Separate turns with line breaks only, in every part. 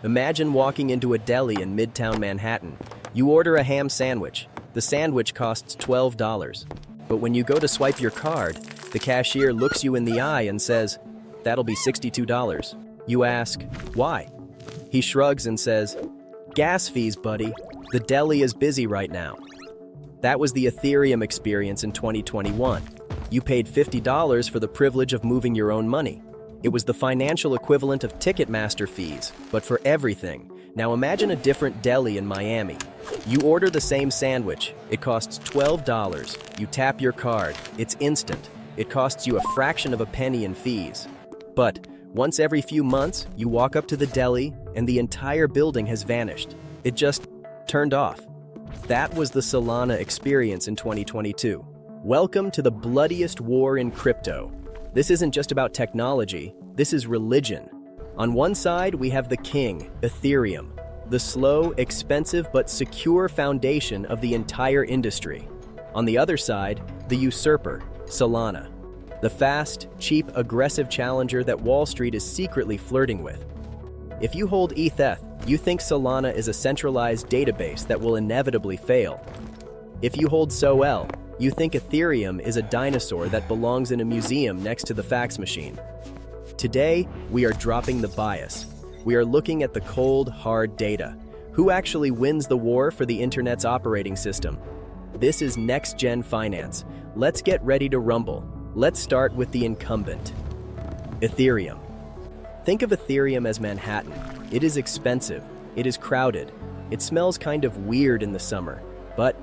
Imagine walking into a deli in Midtown Manhattan. You order a ham sandwich. The sandwich costs $12. But when you go to swipe your card, the cashier looks you in the eye and says, "That'll be $62. You ask, "Why?" He shrugs and says, "Gas fees, buddy. The deli is busy right now." That was the Ethereum experience in 2021. You paid $50 for the privilege of moving your own money. It was the financial equivalent of Ticketmaster fees, but for everything. Now imagine a different deli in Miami. You order the same sandwich. It costs $12. You tap your card. It's instant. It costs you a fraction of a penny in fees. But once every few months, you walk up to the deli and the entire building has vanished. It just turned off. That was the Solana experience in 2022. Welcome to the bloodiest war in crypto. This isn't just about technology, this is religion. On one side, we have the king, Ethereum, the slow, expensive, but secure foundation of the entire industry. On the other side, the usurper, Solana, the fast, cheap, aggressive challenger that Wall Street is secretly flirting with. If you hold ETH, you think Solana is a centralized database that will inevitably fail. If you hold SOL, you think Ethereum is a dinosaur that belongs in a museum next to the fax machine. Today, we are dropping the bias. We are looking at the cold, hard data. Who actually wins the war for the internet's operating system? This is next-gen finance. Let's get ready to rumble. Let's start with the incumbent. Ethereum. Think of Ethereum as Manhattan. It is expensive. It is crowded. It smells kind of weird in the summer. But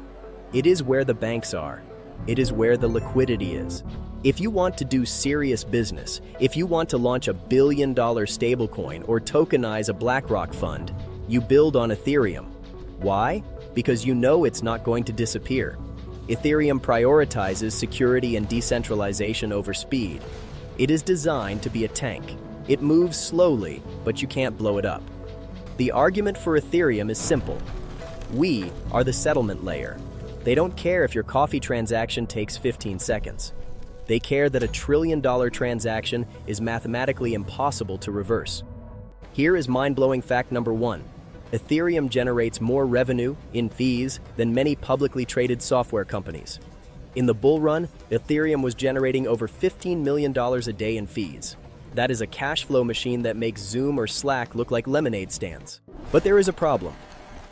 it is where the banks are. It is where the liquidity is. If you want to do serious business, if you want to launch a billion-dollar stablecoin or tokenize a BlackRock fund, you build on Ethereum. Why? Because you know it's not going to disappear. Ethereum prioritizes security and decentralization over speed. It is designed to be a tank. It moves slowly, but you can't blow it up. The argument for Ethereum is simple. We are the settlement layer. They don't care if your coffee transaction takes 15 seconds. They care that a $1 trillion transaction is mathematically impossible to reverse. Here is mind-blowing fact number 1. Ethereum generates more revenue in fees than many publicly traded software companies. In the bull run, Ethereum was generating over $15 million a day in fees. That is a cash flow machine that makes Zoom or Slack look like lemonade stands. But there is a problem.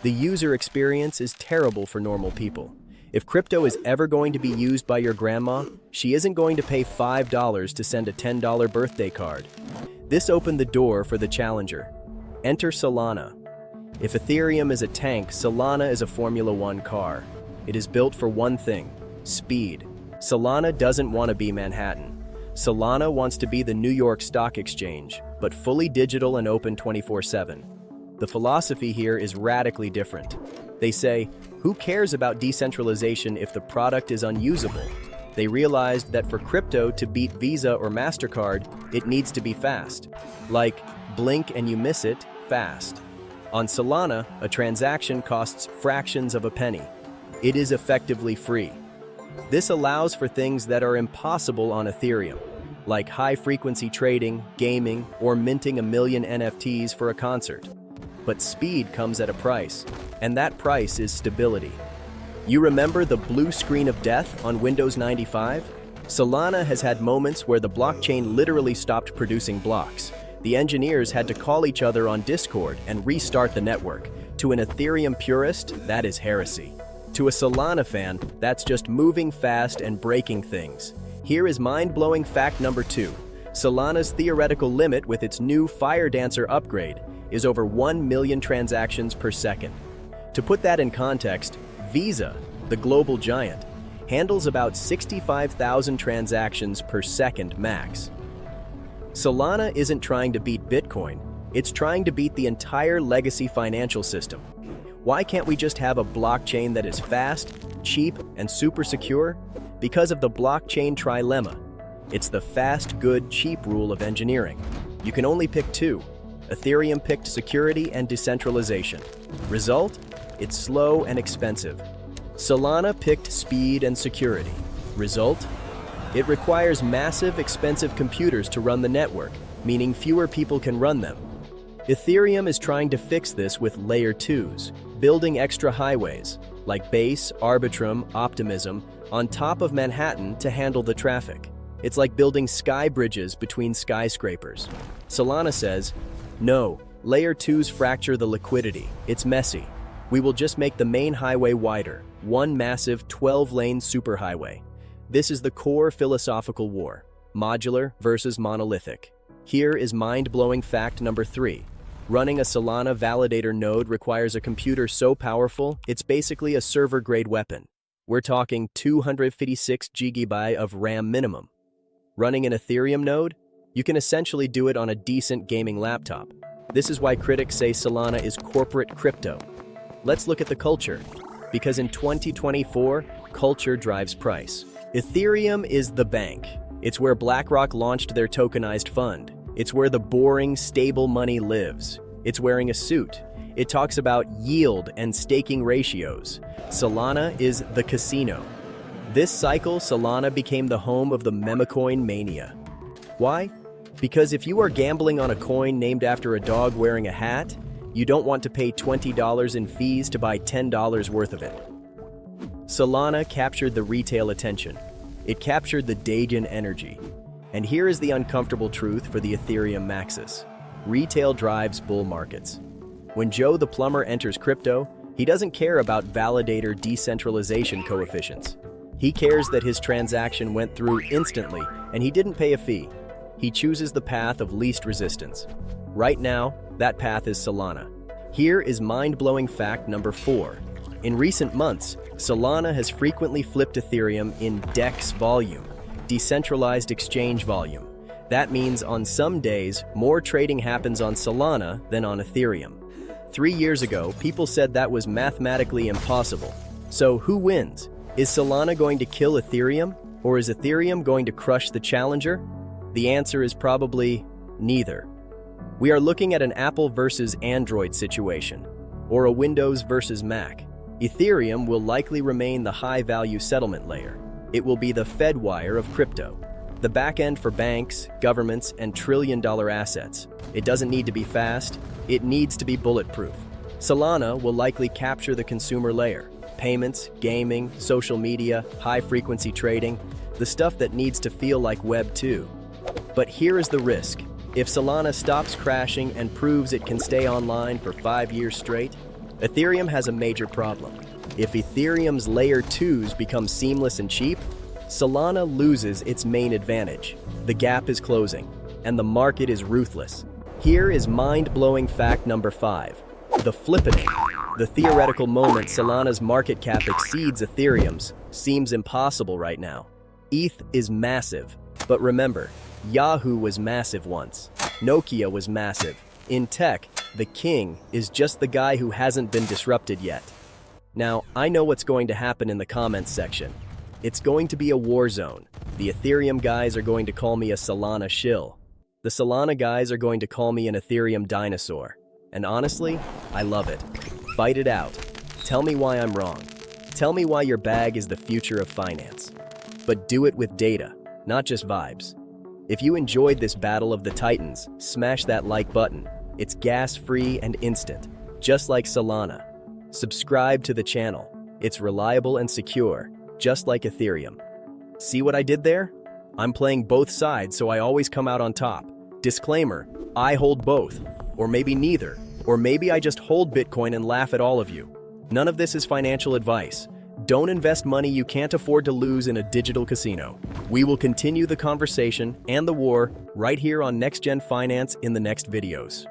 The user experience is terrible for normal people. If crypto is ever going to be used by your grandma, she isn't going to pay $5 to send a $10 birthday card. This opened the door for the challenger. Enter Solana. If Ethereum is a tank, Solana is a Formula One car. It is built for one thing: speed. Solana doesn't want to be Manhattan. Solana wants to be the New York Stock Exchange, but fully digital and open 24/7. The philosophy here is radically different. They say, who cares about decentralization if the product is unusable? They realized that for crypto to beat Visa or Mastercard, it needs to be fast. Like, blink and you miss it, fast. On Solana, a transaction costs fractions of a penny. It is effectively free. This allows for things that are impossible on Ethereum, like high-frequency trading, gaming, or minting 1 million NFTs for a concert. But speed comes at a price, and that price is stability. You remember the blue screen of death on Windows 95? Solana has had moments where the blockchain literally stopped producing blocks. The engineers had to call each other on Discord and restart the network. To an Ethereum purist, that is heresy. To a Solana fan, that's just moving fast and breaking things. Here is mind-blowing fact number 2. Solana's theoretical limit with its new Fire Dancer upgrade is over 1 million transactions per second. To put that in context, Visa, the global giant, handles about 65,000 transactions per second max. Solana isn't trying to beat Bitcoin, it's trying to beat the entire legacy financial system. Why can't we just have a blockchain that is fast, cheap, and super secure? Because of the blockchain trilemma. It's the fast, good, cheap rule of engineering. You can only pick two. Ethereum picked security and decentralization. Result? It's slow and expensive. Solana picked speed and security. Result? It requires massive, expensive computers to run the network, meaning fewer people can run them. Ethereum is trying to fix this with layer 2s, building extra highways, like Base, Arbitrum, Optimism, on top of Manhattan to handle the traffic. It's like building sky bridges between skyscrapers. Solana says, no, layer 2s fracture the liquidity. It's messy. We will just make the main highway wider, one massive 12-lane superhighway. This is the core philosophical war, modular versus monolithic. Here is mind-blowing fact number 3. Running a Solana validator node requires a computer so powerful, it's basically a server-grade weapon. We're talking 256 GB of RAM minimum. Running an Ethereum node? You can essentially do it on a decent gaming laptop. This is why critics say Solana is corporate crypto. Let's look at the culture, because in 2024, culture drives price. Ethereum is the bank. It's where BlackRock launched their tokenized fund. It's where the boring, stable money lives. It's wearing a suit. It talks about yield and staking ratios. Solana is the casino. This cycle, Solana became the home of the memecoin mania. Why? Because if you are gambling on a coin named after a dog wearing a hat, you don't want to pay $20 in fees to buy $10 worth of it. Solana captured the retail attention. It captured the Dagon energy. And here is the uncomfortable truth for the Ethereum maxis. Retail drives bull markets. When Joe the plumber enters crypto, he doesn't care about validator decentralization coefficients. He cares that his transaction went through instantly and he didn't pay a fee. He chooses the path of least resistance. Right now, that path is Solana. Here is mind-blowing fact number 4. In recent months, Solana has frequently flipped Ethereum in DEX volume, decentralized exchange volume. That means on some days, more trading happens on Solana than on Ethereum. 3 years ago, people said that was mathematically impossible. So who wins? Is Solana going to kill Ethereum? Or is Ethereum going to crush the challenger? The answer is probably neither. We are looking at an Apple versus Android situation, or a Windows versus Mac. Ethereum will likely remain the high-value settlement layer. It will be the Fedwire of crypto, the backend for banks, governments, and trillion-dollar assets. It doesn't need to be fast, it needs to be bulletproof. Solana will likely capture the consumer layer, payments, gaming, social media, high-frequency trading, the stuff that needs to feel like Web 2. But here is the risk. If Solana stops crashing and proves it can stay online for 5 years straight, Ethereum has a major problem. If Ethereum's layer 2s become seamless and cheap, Solana loses its main advantage. The gap is closing, and the market is ruthless. Here is mind-blowing fact number 5. The flippening. The theoretical moment Solana's market cap exceeds Ethereum's seems impossible right now. ETH is massive, but remember, Yahoo was massive once. Nokia was massive. In tech, the king is just the guy who hasn't been disrupted yet. Now, I know what's going to happen in the comments section. It's going to be a war zone. The Ethereum guys are going to call me a Solana shill. The Solana guys are going to call me an Ethereum dinosaur. And honestly, I love it. Fight it out. Tell me why I'm wrong. Tell me why your bag is the future of finance. But do it with data, not just vibes. If you enjoyed this battle of the titans, smash that like button. It's gas-free and instant, just like Solana. Subscribe to the channel. It's reliable and secure, just like Ethereum. See what I did there? I'm playing both sides, so I always come out on top. Disclaimer, I hold both. Or maybe neither. Or maybe I just hold Bitcoin and laugh at all of you. None of this is financial advice. Don't invest money you can't afford to lose in a digital casino. We will continue the conversation and the war right here on Next Gen Finance in the next videos.